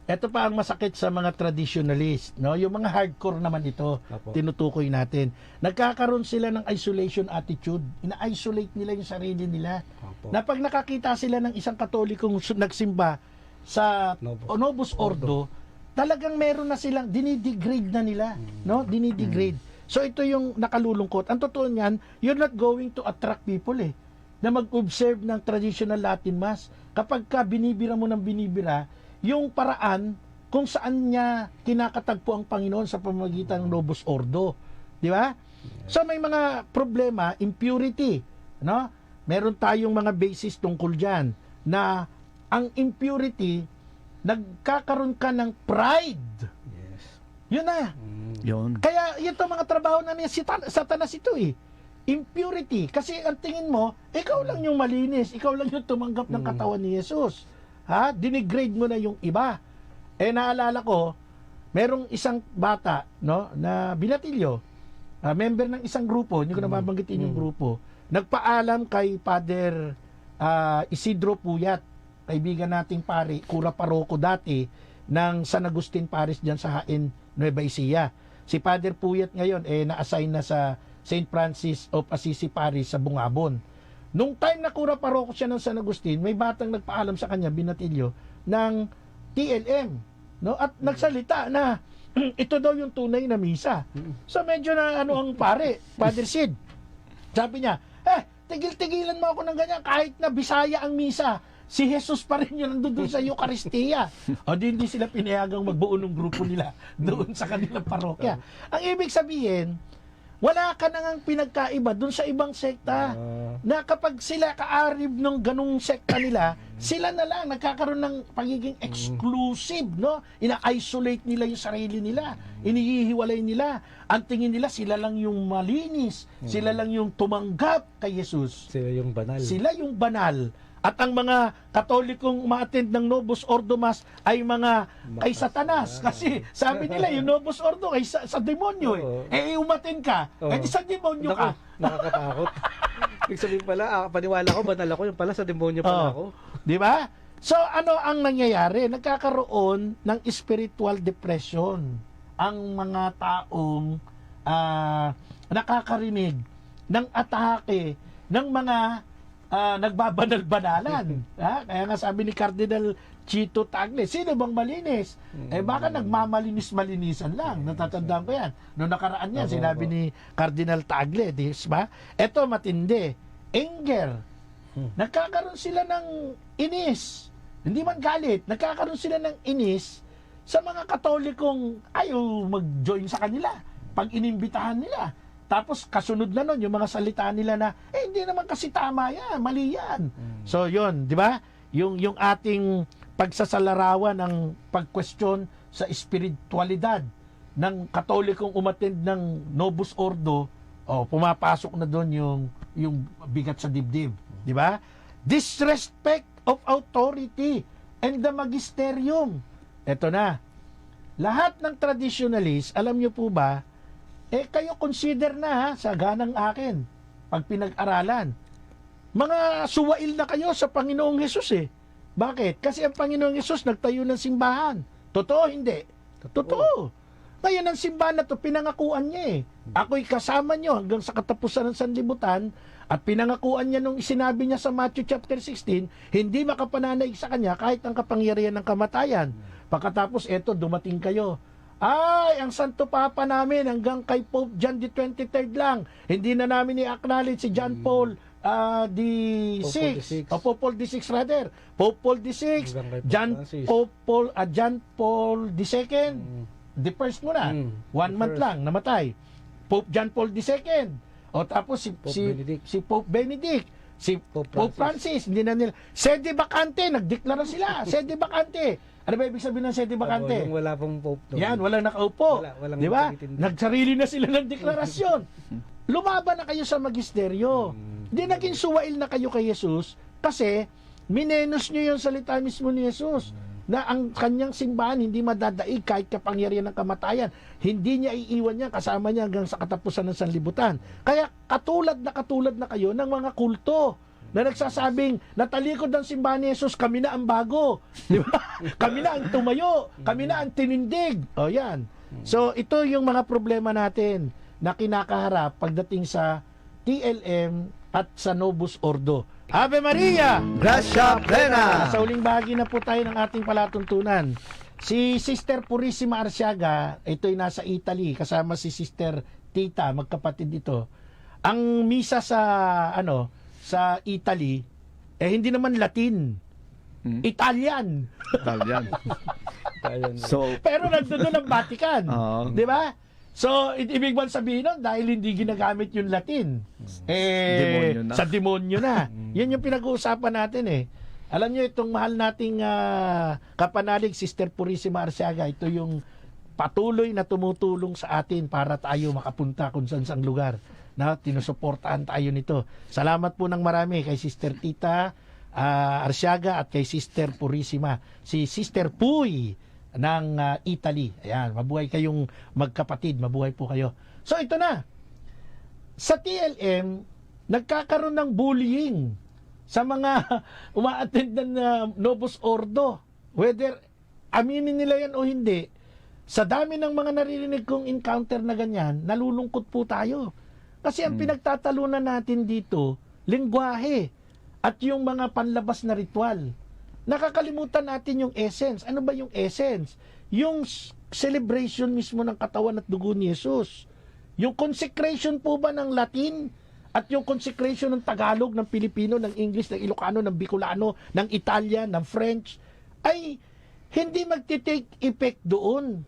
Ito pa ang masakit sa mga traditionalist, no? Yung mga hardcore naman ito, Apo. tinutukoy natin. Nagkakaroon sila ng isolation attitude. Ina-isolate nila yung sarili nila. Apo. Na pag nakakita sila ng isang katolikong nagsimba sa Novus Ordo, talagang meron na silang dinidegrade na nila, no? Dinidegrade. So ito yung nakalulungkot. Ang totoo niyan, you're not going to attract people na mag-observe ng traditional Latin Mass. Kapag ka binibira mo ng binibira, yung paraan kung saan niya kinakatagpo ang Panginoon sa pamamagitan ng Novus Ordo. Di ba? So may mga problema, impurity. No? Meron tayong mga basis tungkol dyan na ang impurity, nagkakaroon ka ng pride. Yes. Yun na. Yun. Kaya ito mga trabaho na ni Satanas ito impurity. Kasi ang tingin mo, ikaw lang yung malinis, ikaw lang yung tumanggap ng katawan ni Jesus. Dinigrade mo na yung iba. Naalala ko, merong isang bata, no, na binatilyo, member ng isang grupo, hindi ko na mabanggitin yung grupo, nagpaalam kay Father Isidro Puyat, kaibigan nating pare, kura paroko dati ng San Agustin Parish diyan sa Hain, Nueva Ecija. Si Father Puyat ngayon na-assign na sa St. Francis of Assisi Parish sa Bungabon. Nung time na kura paroko siya ng San Agustin, may batang nagpaalam sa kanya, binatilyo, ng TLM. No? At nagsalita na ito daw yung tunay na misa. So medyo na ang pare, Father Sid. Sabi niya, tigil-tigilan mo ako ng ganyan kahit na Bisaya ang misa. Si Jesus pa rin yun nandun sa Eucharistia. O hindi sila pinayagang magbuo ng grupo nila doon sa kanilang parokya. Ang ibig sabihin, Wala ka nang pinagkaiba dun sa ibang sekta. Na kapag sila kaarib ng ganung sekta nila, sila na lang nagkakaroon ng pagiging exclusive, no? Ina-isolate nila yung sarili nila, inihihiwalay nila. Ang tingin nila sila lang yung malinis, sila lang yung tumanggap kay Jesus. Sila yung banal. Sila yung banal. At ang mga Katolikong umaattend ng Novus Ordo Mass ay ay satanas. Kasi sabi nila yung Novus Ordo ay sa demonyo eh. Umattend ka, eh di sa demonyo Naku, ka. nakakatakot. Ibig sabihin pala, paniwala ko, banal ako, yung pala sa demonyo pala ako. Di ba? So ano ang nangyayari? Nagkakaroon ng spiritual depression ang mga taong nakakarinig ng atake ng mga nagbabanal-banalan. Kaya nga sabi ni Cardinal Chito Tagle, sino bang malinis? Baka nagmamalinis-malinisan lang. Natatandaan ko yan. Noong nakaraan yan, sinabi ni Cardinal Tagle, di ba? Eto matindi. Anger. Nagkakaroon sila ng inis. Hindi man galit. Nagkakaroon sila ng inis sa mga Katolikong ayaw mag-join sa kanila pag inimbitahan nila. Tapos kasunod na nun yung mga salita nila na hindi naman kasi tama yan, mali yan. So yun, di ba? Yung ating pagsasalarawan ng pag-question sa espiritualidad ng Katolikong umattend ng Novus Ordo, pumapasok na doon yung bigat sa dibdib, di ba? Disrespect of authority and the magisterium. Eto na. Lahat ng traditionalists, alam niyo po ba, kayo consider na sa ganang akin, pag pinag-aralan. Mga suwail na kayo sa Panginoong Hesus eh. Bakit? Kasi ang Panginoong Hesus nagtayo ng simbahan. Totoo, hindi? Totoo. Ngayon ang simbahan na to, pinangakuan niya eh. Ako'y kasama niyo hanggang sa katapusan ng sanlibutan at pinangakuan niya nung sinabi niya sa Matthew chapter 16, hindi makapananaig sa kanya kahit ang kapangyarihan ng kamatayan. Pagkatapos, eto, dumating kayo. Ay, ang Santo Papa namin hanggang kay Pope John the 23rd lang. Hindi na namin i-acknowledge si John Paul the 6th. O Pope Paul the 6th rather. Pope Paul the 6th, John Paul the 2nd, the first muna. 1 month lang, namatay. Pope John Paul the 2nd. O tapos si Pope Benedict. Si Pope Francis, hindi na nila. Sede vacante, nagdeklara sila. Sede vacante. Ano ba ibig sabihin ng sede vacante? Yung wala pong pope doon. Yan, walang nakaupo. Walang di ba? nagtitindig. Nagsarili na sila ng deklarasyon. Lumaban na kayo sa magisteryo. Di naging suwail na kayo kay Jesus kasi minenos nyo yung salita mismo ni Jesus na ang kanyang simbahan hindi madadaig kahit kapangyarihan ng kamatayan. Hindi niya iiwan niya, kasama niya hanggang sa katapusan ng sanlibutan. Kaya katulad na kayo ng mga kulto na nagsasabing, natalikod ng simbahan ni Jesus, kami na ang bago. Di ba? Kami na ang tumayo. Kami na ang tinindig. O yan. So, ito yung mga problema natin na kinakaharap pagdating sa TLM at sa Novus Ordo. Ave Maria! Gracia Plena! Sa uling bahagi na po tayo ng ating palatuntunan. Si Sister Purissima Arsiaga, ito'y nasa Italy, kasama si Sister Tita, magkapatid ito. Ang misa sa Italy, hindi naman Latin. Italian. Italian. So, Pero nandun ang Vatican. Di ba? So, ibig bang sabihin nun, dahil hindi ginagamit yung Latin, demonyo na. sa demonyo na. Yan yung pinag-uusapan natin eh. Alam nyo, itong mahal nating kapanalig, Sister Purissima Arsiaga, ito yung patuloy na tumutulong sa atin para tayo makapunta kung saan lugar. Na tinusuportahan tayo nito. Salamat po ng marami kay Sister Tita Arsiaga at kay Sister Purissima. Si Sister Puy ng Italy. Ayan, mabuhay kayong magkapatid. Mabuhay po kayo. So ito na. Sa TLM, nagkakaroon ng bullying sa mga umaattend ng Novus Ordo. Whether aminin nila yan o hindi, sa dami ng mga naririnig kong encounter na ganyan, nalulungkot po tayo. Kasi ang pinagtatalunan natin dito, lengguwahe at yung mga panlabas na ritual. Nakakalimutan natin yung essence. Ano ba yung essence? Yung celebration mismo ng katawan at dugo ni Jesus. Yung consecration po ba ng Latin at yung consecration ng Tagalog, ng Pilipino, ng English, ng Ilocano, ng Bicolano, ng Italian, ng French, ay hindi magti-take effect doon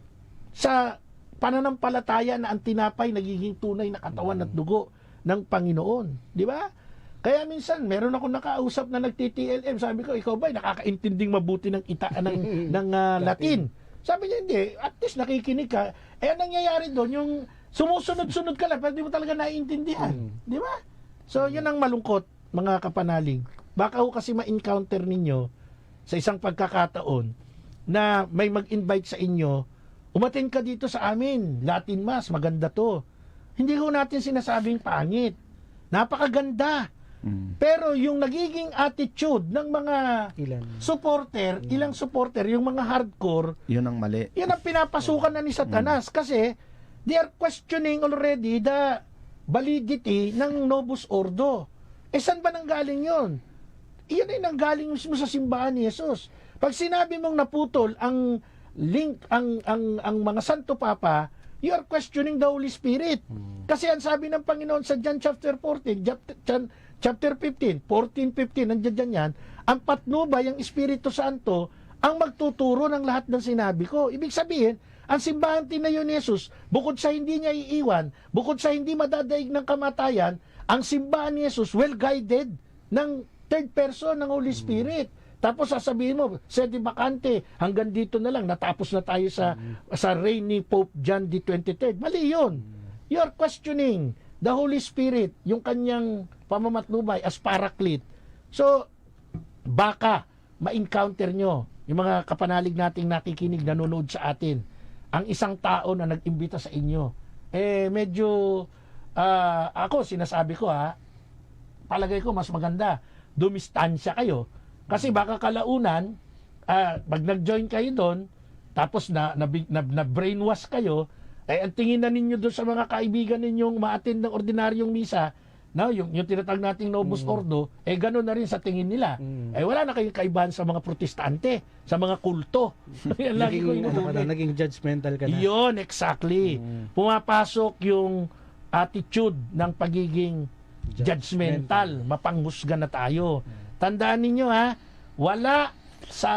sa pananampalataya na ang tinapay nagiging tunay na katawan at dugo ng Panginoon. Di ba? Kaya minsan, meron ako nakausap na nagti-TLM. Sabi ko, ikaw ba nakakaintinding mabuti ng Latin? Sabi niya, hindi. At least nakikinig ka. Eh, ang nangyayari doon, yung sumusunod-sunod ka lang, pero di mo talaga naiintindihan. Di ba? So, yun ang malungkot, mga kapanalig. Baka ho kasi ma-encounter ninyo sa isang pagkakataon na may mag-invite sa inyo, umattend ka dito sa amin, Latin Mass, maganda to. Hindi ho natin sinasabing pangit. Napakaganda. Pero yung nagiging attitude ng mga supporter, ilang supporter, yung mga hardcore, Yun ang mali. yan ang pinapasukan na ni Satanas kasi they are questioning already the validity ng Novus Ordo. Eh, saan ba nanggaling yun? Iyan ay nanggaling mismo sa simbahan ni Jesus. Pag sinabi mong naputol ang link, ang mga Santo Papa, you are questioning the Holy Spirit. Kasi ang sabi ng Panginoon sa John chapter 14, chapter 15, 14-15, nandiyan yan, ang patnubay, ang Espiritu Santo, ang magtuturo ng lahat ng sinabi ko. Ibig sabihin, ang simbahan tinayo ni Jesus, bukod sa hindi niya iiwan, bukod sa hindi madadaig ng kamatayan, ang simbahan ni Jesus, well-guided ng third person ng Holy Spirit. Tapos sasabihin mo, sede bakante, hanggang dito na lang, natapos na tayo sa reign ni Pope John the 23rd. Mali yun. You are questioning the Holy Spirit, yung kanyang pamamatnubay as paraclete. So, baka ma-encounter nyo, yung mga kapanalig nating nakikinig, nanonood sa atin, ang isang tao na nag-imbita sa inyo, eh medyo, ako sinasabi ko palagay ko mas maganda, dumistansya kayo. Kasi baka kalaunan, pag nag-join kayo doon, tapos na brainwash kayo, eh ang tingin na ninyo doon sa mga kaibigan ninyong ma-attend ng ordinaryong misa, no, yung tinatag nating Novus Ordo, eh gano'n na rin sa tingin nila. Eh wala na kayong kaibahan sa mga protestante, sa mga kulto. Yan lagi ko naging judgmental ka na. Yun, exactly. Pumapasok yung attitude ng pagiging judgmental. Mapanghusga na tayo. Tandaan ninyo wala sa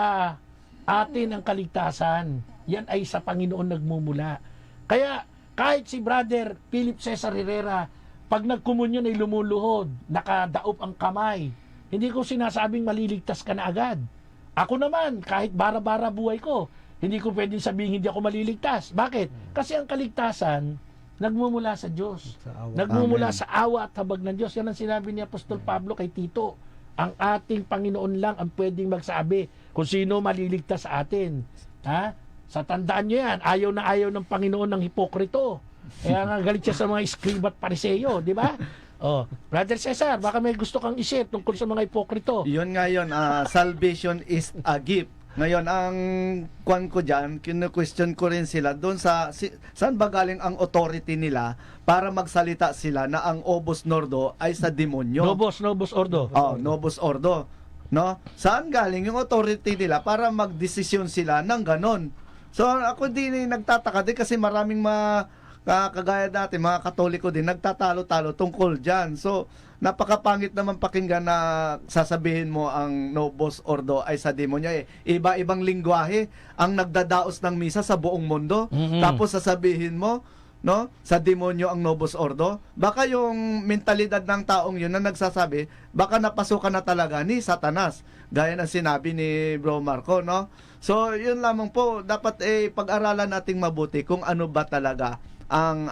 atin ang kaligtasan. Yan ay sa Panginoon nagmumula. Kaya kahit si Brother Philip Cesar Herrera, pag nagkomunyon ay lumuluhod, nakadaop ang kamay, hindi ko sinasabing maliligtas ka na agad. Ako naman, kahit bara-bara buhay ko, hindi ko pwedeng sabihin hindi ako maliligtas. Bakit? Kasi ang kaligtasan, nagmumula sa Diyos. Nagmumula sa awa at habag ng Diyos. Yan ang sinabi ni Apostol Pablo kay Tito. Ang ating Panginoon lang ang pwedeng magsabi kung sino maliligtas sa atin. Sa tandaan nyo yan, ayaw ng Panginoon ng hipokrito. Kaya nga galit siya sa mga Escriba at Pariseo, di ba? Brother Cesar, baka may gusto kang i-share tungkol sa mga hipokrito. Yun nga yun, salvation is a gift. Ngayon, ang kwan ko dyan, kinu-question ko rin sila doon saan ba galing ang authority nila para magsalita sila na ang Obus Ordo ay sa demonyo. Novus Ordo. Novus Ordo. No? Saan galing yung authority nila para magdesisyon sila ng ganon? So, ako din nagtataka din kasi maraming kagaya dati, mga Katoliko din, nagtatalo-talo tungkol dyan. So, napakapangit naman pakinggan na sasabihin mo ang Novus Ordo ay sa demonyo. Iba-ibang lingwahe ang nagdadaos ng misa sa buong mundo. Tapos sasabihin mo, no, sa demonyo ang Novus Ordo. Baka yung mentalidad ng taong yun na nagsasabi, baka napasukan na talaga ni Satanas. Gaya ng sinabi ni Bro Marco, no? So, yun lamang po, dapat pag-aralan nating mabuti kung ano ba talaga ang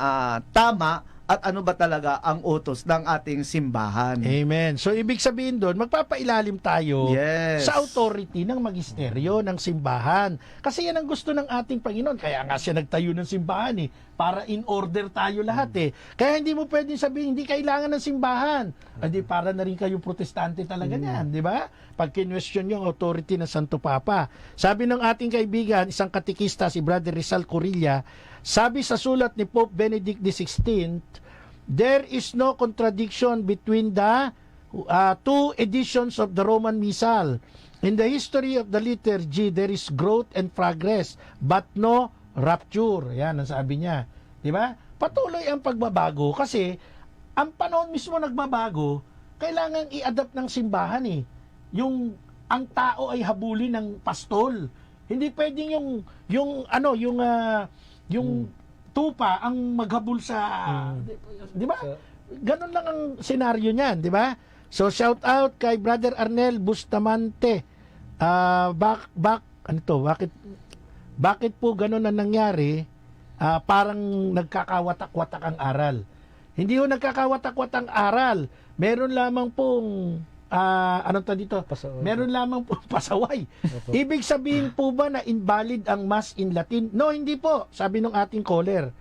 tama at ano ba talaga ang utos ng ating simbahan. Amen. So, ibig sabihin doon, magpapailalim tayo Yes. sa authority ng magisteryo, ng simbahan. Kasi yan ang gusto ng ating Panginoon. Kaya nga siya nagtayo ng simbahan para in order tayo lahat Kaya hindi mo pwedeng sabihin, hindi kailangan ng simbahan. Hindi, para na rin kayo protestante talaga niyan, di ba? Pag kinwestiyon nyo ang authority ng Santo Papa. Sabi ng ating kaibigan, isang katikista, si Brother Rizal Corilla, sabi sa sulat ni Pope Benedict XVI, there is no contradiction between the two editions of the Roman Missal. In the history of the liturgy, there is growth and progress, but no rupture. Yan ang sabi niya. Di ba? Patuloy ang pagbabago kasi ang panahon mismo nagbabago, kailangan i-adapt ng simbahan ang tao ay habulin ng pastol. Hindi pwedeng yung tupa ang maghabol sa, di ba? Ganun lang ang senaryo niyan, di ba? So shout out kay Brother Arnel Bustamante. Ano to? Bakit po ganun ang nangyari? Parang nagkakawatak-watak ang aral. Hindi ho nagkakawatak-watak ang aral. Meron lamang pong anong to dito? Pasaway. Meron lamang pong pasaway. Ibig sabihin po ba na invalid ang Mass in Latin? No, hindi po. Sabi ng ating caller.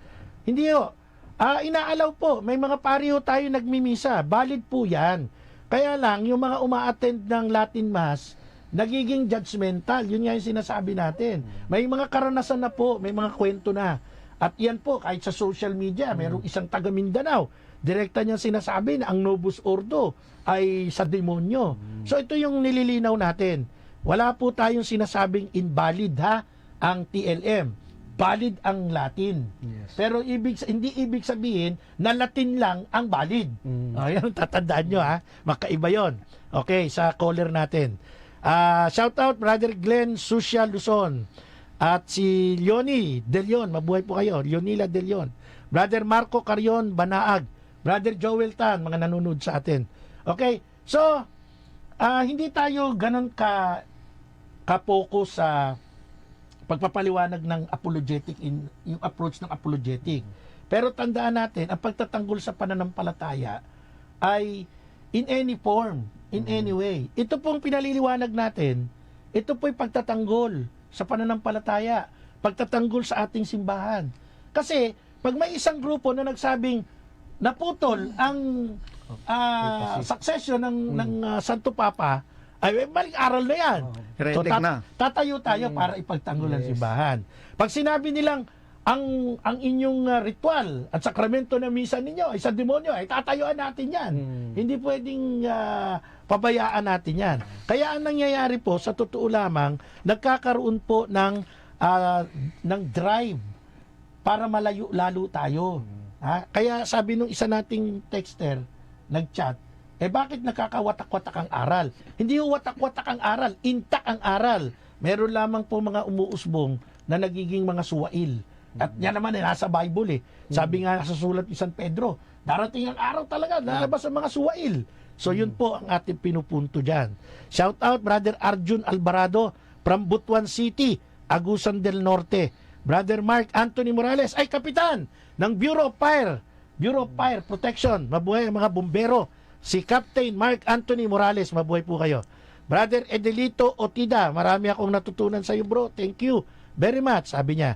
Hindi ho. Inaalaw po. May mga pari ho tayo nagmimisa. Valid po yan. Kaya lang, yung mga uma-attend ng Latin Mass, nagiging judgmental. Yun nga yung sinasabi natin. May mga karanasan na po. May mga kwento na. At yan po, kahit sa social media, mayroong isang taga Mindanao, direkta niya sinasabi na ang Novus Ordo ay sa demonyo. So ito yung nililinaw natin. Wala po tayong sinasabing invalid ang TLM. Valid ang Latin. Yes. Pero hindi ibig sabihin na Latin lang ang valid. Ayan, tatandaan nyo Makaiba yon. Okay, sa caller natin. Shout out Brother Glenn Susya Luzon. At si Leonie De Leon, mabuhay po kayo. Leonila De Leon. Brother Marco Carion Banaag. Brother Joel Tan, mga nanonood sa atin. Okay, so hindi tayo ganun ka-focus sa pagpapaliwanag ng apologetic, yung approach ng apologetic. Pero tandaan natin, ang pagtatanggol sa pananampalataya ay in any form, in any way. Ito pong pinaliliwanag natin, ito po'y pagtatanggol sa pananampalataya, pagtatanggol sa ating simbahan. Kasi, pag may isang grupo na nagsabing naputol ang succession ng Santo Papa, ay maling aral na yan. So, Heretic na. tatayo tayo para ipagtanggol ang simbahan. Pag sinabi nilang ang inyong ritual at sakramento na misa ninyo ay sa demonyo, ay tatayuan natin yan. Hindi pwedeng pabayaan natin yan. Kaya ang nangyayari po, sa totoo lamang, nagkakaroon po ng drive para malayo lalo tayo. Kaya sabi nung isa nating texter, nag-chat, bakit nakakawatak-watak ang aral? Hindi ho watak-watak ang aral, intact ang aral. Meron lamang po mga umuusbong na nagiging mga suwail. At yan naman nasa Bible Sabi nga sa sulat ni San Pedro, darating ang araw talaga, lalabas ang mga suwail. So yun po ang ating pinupunto dyan. Shout out Brother Arjun Alvarado from Butuan City, Agusan del Norte. Brother Mark Anthony Morales, ay kapitan ng Bureau of Fire Protection. Mabuhay ang mga bumbero. Si Captain Mark Anthony Morales, mabuhay po kayo. Brother Edelito Otida, marami akong natutunan sa iyo bro. Thank you very much, sabi niya.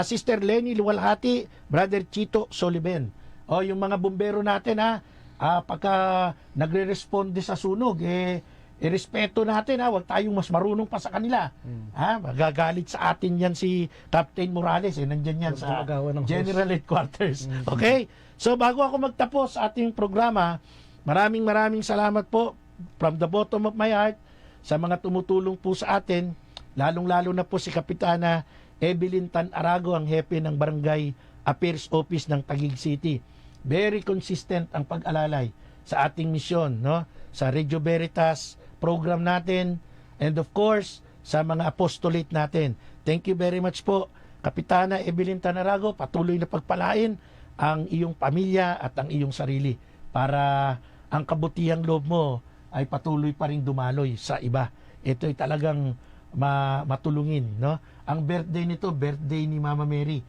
Sister Lenny Luwalhati, Brother Chito Soliben. Yung mga bumbero natin pagka nagre-responde sa sunog, irespeto natin huwag tayong mas marunong pa sa kanila. Magagalit sa atin yan si Captain Morales, nandyan yan sa General Headquarters. Okay? So bago ako magtapos sa ating programa, maraming salamat po from the bottom of my heart sa mga tumutulong po sa atin, lalong-lalo na po si Kapitana Evelyn Tan Arago, ang hepe ng Barangay Affairs Office ng Taguig City. Very consistent ang pag-alalay sa ating misyon, sa Radio Veritas program natin, and of course, sa mga apostolate natin. Thank you very much po, Kapitana Evelyn Tan Arago. Patuloy na pagpalain ang iyong pamilya at ang iyong sarili para ang kabutihang loob mo ay patuloy pa rin dumaloy sa iba. Ito ay talagang matulungin, Ang birthday nito, birthday ni Mama Mary.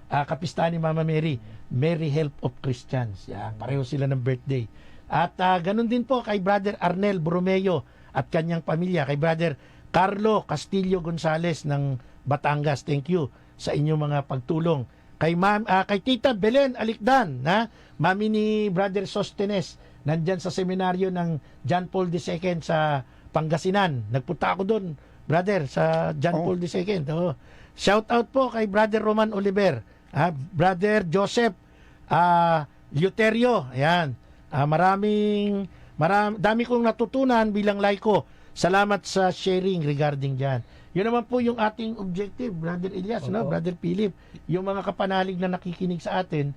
Kapistahan ni Mama Mary. Mary Help of Christians. Pareho sila ng birthday. At ganun din po kay Brother Arnel Borromeo at kanyang pamilya, kay Brother Carlo Castillo Gonzales ng Batangas. Thank you sa inyong mga pagtulong. Kay Tita Belen Alikdan, mami ni Brother Sostenes, nandyan sa seminaryo ng John Paul II sa Pangasinan. Nagpunta ako doon, brother, sa John Paul II. Shout out po kay Brother Roman Oliver, Brother Joseph Luterio. Ayan. Dami kong natutunan bilang laiko. Salamat sa sharing regarding dyan. Yun naman po yung ating objective, Brother Elias, Brother Philip. Yung mga kapanalig na nakikinig sa atin,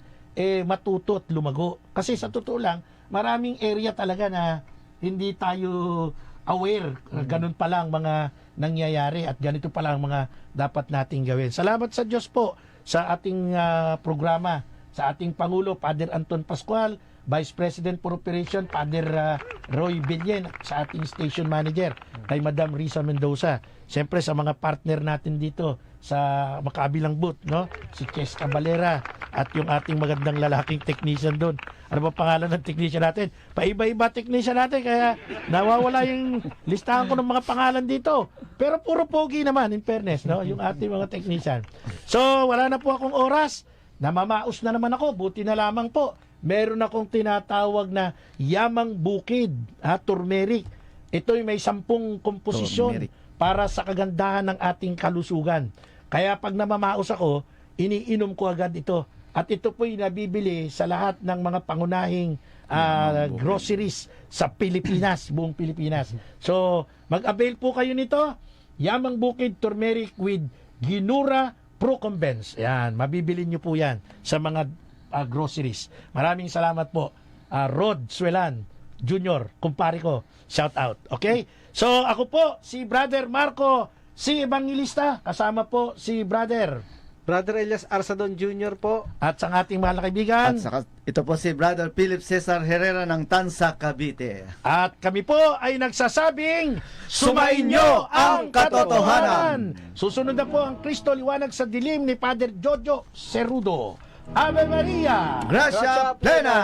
matuto at lumago. Kasi sa totoo lang, maraming area talaga na hindi tayo aware. Ganun pala ang mga nangyayari at ganito pala ang mga dapat nating gawin. Salamat sa Diyos po sa ating programa, sa ating Pangulo, Father Anton Pascual, Vice President for Operation, Father Roy Villen, sa ating station manager, kay Madam Risa Mendoza. Siyempre sa mga partner natin dito sa makabilang booth, no? Si Ches Cabalera at yung ating magandang lalaking technician doon. Ano ba pangalan ng technician natin? Paiba-iba technician natin, kaya nawawala yung listahan ko ng mga pangalan dito. Pero puro pogi naman, in fairness, no? Yung ating mga technician. So, wala na po akong oras. Namamaos na naman ako. Buti na lamang po. Meron akong tinatawag na Yamang Bukid, turmeric. Ito'y may 10 komposisyon Turmeric. para sa kagandahan ng ating kalusugan. Kaya pag namamaos ako, iniinom ko agad ito. At ito po'y nabibili sa lahat ng mga pangunahing groceries sa Pilipinas, buong Pilipinas. So, mag-avail po kayo nito. Yamang Bukid Turmeric with Ginura Procumbens. Yan, mabibili nyo po yan sa mga groceries. Maraming salamat po. Rod Suelan Jr., kumpare ko. Shout out. Okay? So, ako po, si Brother Marco, si Evangelista. Kasama po si Brother. Brother Elias Arsadon Jr. po. At sa ating mga kaibigan. At saka, ito po si Brother Philip Cesar Herrera ng Tansa, Cavite. At kami po ay nagsasabing, sumainyo ang katotohanan! Susunod na po ang Kristo Liwanag sa Dilim ni Father Jojo Cerudo. Ave Maria! Gracia Plena!